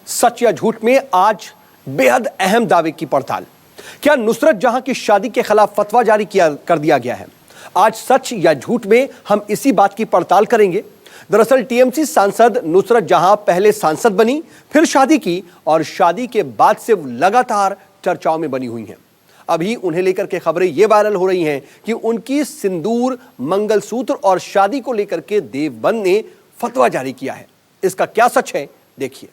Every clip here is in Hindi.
सच या झूठ में आज बेहद अहम दावे की पड़ताल। क्या नुसरत जहां की शादी के खिलाफ फतवा जारी कर दिया गया है? आज सच या झूठ में हम इसी बात की पड़ताल करेंगे। दरअसल टीएमसी सांसद नुसरत जहां पहले सांसद बनी, फिर शादी की और शादी के बाद से लगातार चर्चाओं में बनी हुई हैं। अभी उन्हें लेकर के खबरें ये वायरल हो रही हैं कि उनकी सिंदूर, मंगलसूत्र और शादी को लेकर के देवबंद ने फतवा जारी किया है। इसका क्या सच है, देखिए।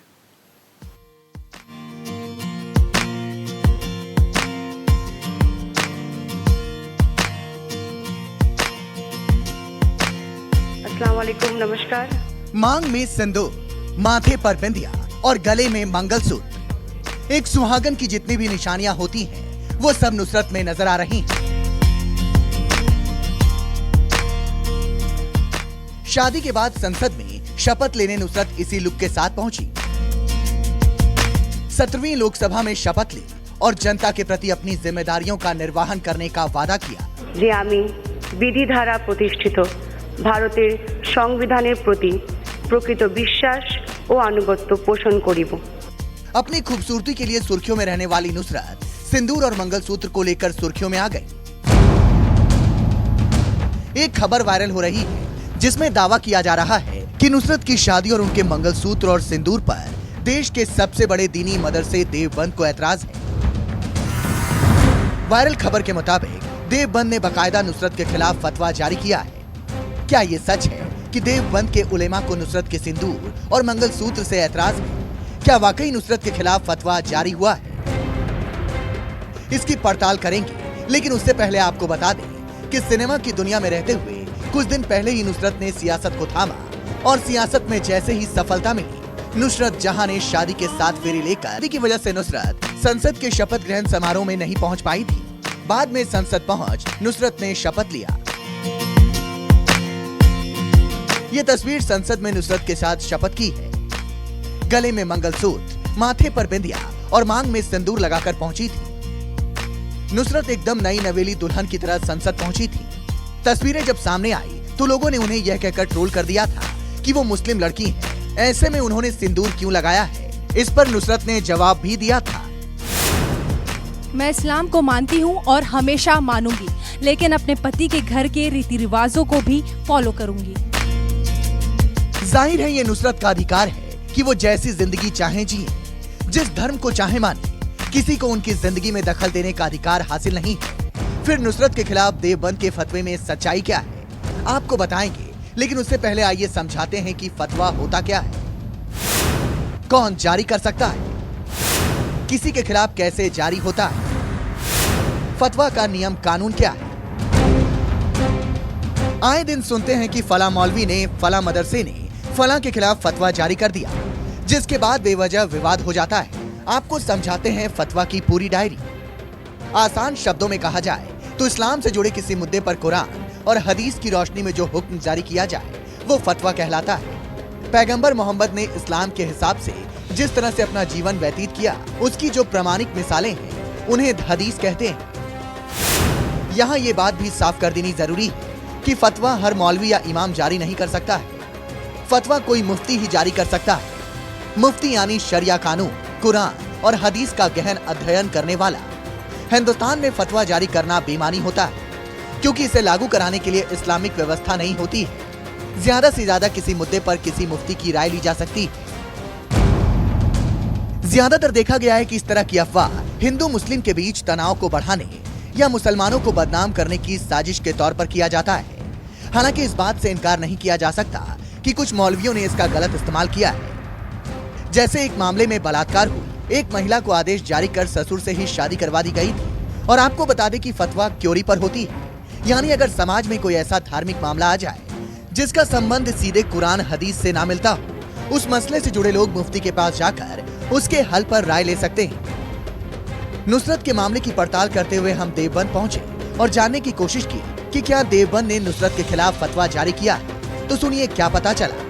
अस्सलाम वालेकुम, नमस्कार। मांग में सिंदूर, माथे पर बिंदिया और गले में मंगलसूत्र, एक सुहागन की जितनी भी निशानियां होती हैं वो सब नुसरत में नजर आ रही हैं। शादी के बाद संसद में शपथ लेने नुसरत इसी लुक के साथ पहुंची। 17वीं लोकसभा में शपथ ली और जनता के प्रति अपनी जिम्मेदारियों का निर्वहन करने का वादा किया। যে আমি বিধি দ্বারা প্রতিষ্ঠিত ভারতের সংবিধানের প্রতি প্রকৃত বিশ্বাস ও আনুগত্য পোষণ করিব। अपनी खूबसूरती के लिए सुर्खियों में रहने वाली नुसरत सिंदूर और मंगलसूत्र को लेकर सुर्खियों में आ गई। एक खबर वायरल हो रही है जिसमें दावा किया जा रहा है कि नुसरत की शादी और उनके मंगलसूत्र और सिंदूर पर देश के सबसे बड़े दीनी मदरसे देवबंद को ऐतराज है। वायरल खबर के मुताबिक देवबंद ने बाकायदा नुसरत के खिलाफ फतवा जारी किया है। क्या ये सच है कि देवबंद के उलेमा को नुसरत के सिंदूर और मंगलसूत्र से ऐतराज है? क्या वाकई नुसरत के खिलाफ फतवा जारी हुआ है? इसकी पड़ताल करेंगे, लेकिन उससे पहले आपको बता दें कि सिनेमा की दुनिया में रहते हुए कुछ दिन पहले ही नुसरत ने सियासत को थामा और सियासत में जैसे ही सफलता मिली, नुसरत जहां ने शादी के 7 फेरे लेकर की वजह से नुसरत संसद के शपथ ग्रहण समारोह में नहीं पहुंच पाई थी। बाद में संसद पहुंच नुसरत ने शपथ लिया। ये तस्वीर संसद में नुसरत के साथ शपथ की है। गले में मंगलसूत्र, माथे पर बिंदिया और मांग में सिंदूर लगाकर पहुंची थी। नुसरत एकदम नई नवेली दुल्हन की तरह संसद पहुंची थी। तस्वीरें जब सामने आई तो लोगों ने उन्हें यह कहकर ट्रोल कर दिया था कि वो मुस्लिम लड़की है, ऐसे में उन्होंने सिंदूर क्यों लगाया है। इस पर नुसरत ने जवाब भी दिया था। मैं इस्लाम को मानती हूँ और हमेशा मानूंगी, लेकिन अपने पति के घर के रीति रिवाजों को भी फॉलो करूंगी। जाहिर है ये नुसरत का अधिकार है कि वो जैसी जिंदगी चाहे जिए, जिस धर्म को चाहे माने, किसी को उनकी जिंदगी में दखल देने का अधिकार हासिल नहीं है। फिर नुसरत के खिलाफ देवबंद के फतवे में सच्चाई क्या है, आपको बताएंगे, लेकिन उससे पहले आइए समझाते हैं कि फतवा होता क्या है, कौन जारी कर सकता है, किसी के खिलाफ कैसे जारी होता है, फतवा का नियम कानून क्या है। आए दिन सुनते हैं कि फला मौलवी ने, फला मदरसे ने फला के खिलाफ फतवा जारी कर दिया, जिसके बाद बेवजह विवाद हो जाता है। आपको समझाते हैं फतवा की पूरी डायरी। आसान शब्दों में कहा जाए तो इस्लाम से जुड़े किसी मुद्दे पर कुरान और हदीस की रोशनी में जो हुक्म जारी किया जाए वो फतवा कहलाता है। पैगंबर मोहम्मद ने इस्लाम के हिसाब से जिस तरह से अपना जीवन व्यतीत किया, उसकी जो प्रमाणिक मिसालें हैं उन्हें हदीस कहते हैं। यहाँ ये बात भी साफ कर देनी जरूरी है कि फतवा हर मौलवी या इमाम जारी नहीं कर सकता है। फतवा कोई मुफ्ती ही जारी कर सकता है। मुफ्ती यानी शरिया कानून, कुरान और हदीस का गहन अध्ययन करने वाला। हिंदुस्तान में फतवा जारी करना बेईमानी होता है, क्योंकि इसे लागू कराने के लिए इस्लामिक व्यवस्था नहीं होती है। ज्यादा से ज्यादा किसी मुद्दे पर किसी मुफ्ती की राय ली जा सकती है। ज्यादातर देखा गया है कि इस तरह की अफवाह हिंदू मुस्लिम के बीच तनाव को बढ़ाने या मुसलमानों को बदनाम करने की साजिश के तौर पर किया जाता है। हालांकि इस बात से इनकार नहीं किया जा सकता कि कुछ मौलवियों ने इसका गलत इस्तेमाल किया है। जैसे एक मामले में बलात्कार हुई, एक महिला को आदेश जारी कर ससुर से ही शादी करवा दी गई थी। और आपको बता दें कि फतवा क्योरी पर होती है, यानी अगर समाज में कोई ऐसा धार्मिक मामला आ जाए जिसका संबंध सीधे कुरान हदीस से ना मिलता हो, उस मसले से जुड़े लोग मुफ्ती के पास जाकर उसके हल पर राय ले सकते हैं। नुसरत के मामले की पड़ताल करते हुए हम देवबंद पहुंचे और जानने की कोशिश की कि क्या देवबंद ने नुसरत के खिलाफ फतवा जारी किया है। तो सुनिए क्या पता चला।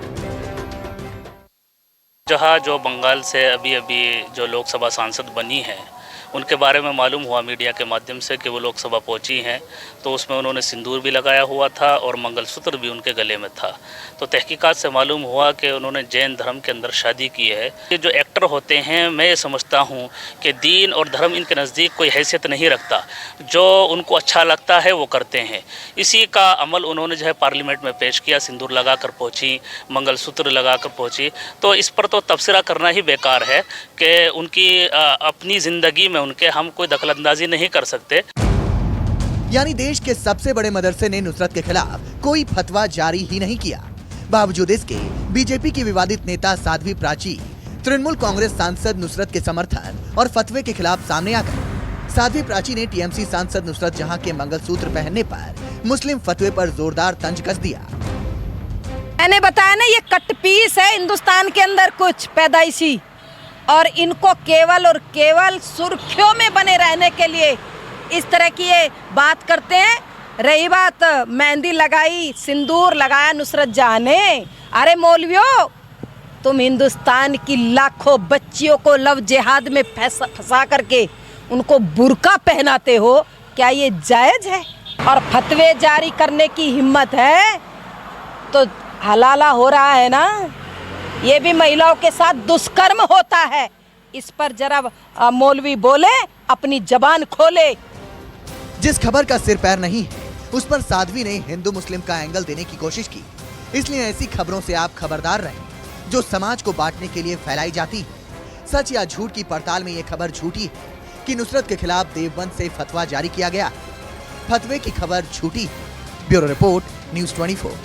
जहाँ जो बंगाल से अभी जो लोकसभा सांसद बनी है, उनके बारे में मालूम हुआ मीडिया के माध्यम से कि वो लोकसभा पहुंची हैं, तो उसमें उन्होंने सिंदूर भी लगाया हुआ था और मंगलसूत्र भी उनके गले में था। तो तहकीकात से मालूम हुआ कि उन्होंने जैन धर्म के अंदर शादी की है। ये जो एक्टर होते हैं, मैं ये समझता हूँ कि दीन और धर्म इनके नज़दीक कोई हैसियत नहीं रखता, जो उनको अच्छा लगता है वो करते हैं। इसी का अमल उन्होंने जो है पार्लियामेंट में पेश किया, सिंदूर लगा कर पहुँची, मंगलसूत्र लगा कर पहुँची। तो इस पर तो तबसरा करना ही बेकार है कि उनकी अपनी ज़िंदगी में उनके हम कोई दखलंदाजी नहीं कर सकते। यानी देश के सबसे बड़े मदरसे ने नुसरत के खिलाफ कोई फतवा जारी ही नहीं किया। बावजूद इसके बीजेपी की विवादित नेता साध्वी प्राची तृणमूल कांग्रेस सांसद नुसरत के समर्थन और फतवे के खिलाफ सामने आ गए। साध्वी प्राची ने टीएमसी सांसद नुसरत जहां के मंगलसूत्र पहनने पर मुस्लिम फतवे पर जोरदार तंज कस दिया। मैंने बताया ना, ये कट पीस है हिंदुस्तान के अंदर कुछ पैदाइशी, और इनको केवल और केवल सुर्खियों में बने रहने के लिए इस तरह की ये बात करते हैं। रही बात मेहंदी लगाई, सिंदूर लगाया नुसरत जहां ने, अरे मौलवियों, तुम हिंदुस्तान की लाखों बच्चियों को लव जिहाद में फंसा करके उनको बुर्का पहनाते हो, क्या ये जायज है? और फतवे जारी करने की हिम्मत है तो हलाला हो रहा है ना, ये भी महिलाओं के साथ दुष्कर्म होता है। इस पर जरा मौलवी बोले, अपनी जबान खोले। जिस खबर का सिर पैर नहीं है उस पर साध्वी ने हिंदू मुस्लिम का एंगल देने की कोशिश की। इसलिए ऐसी खबरों से आप खबरदार रहें जो समाज को बांटने के लिए फैलाई जाती है। सच या झूठ की पड़ताल में यह खबर झूठी है कि नुसरत के खिलाफ देवबंद से फतवा जारी किया गया। फतवे की खबर झूठी है। Bureau report, news 24।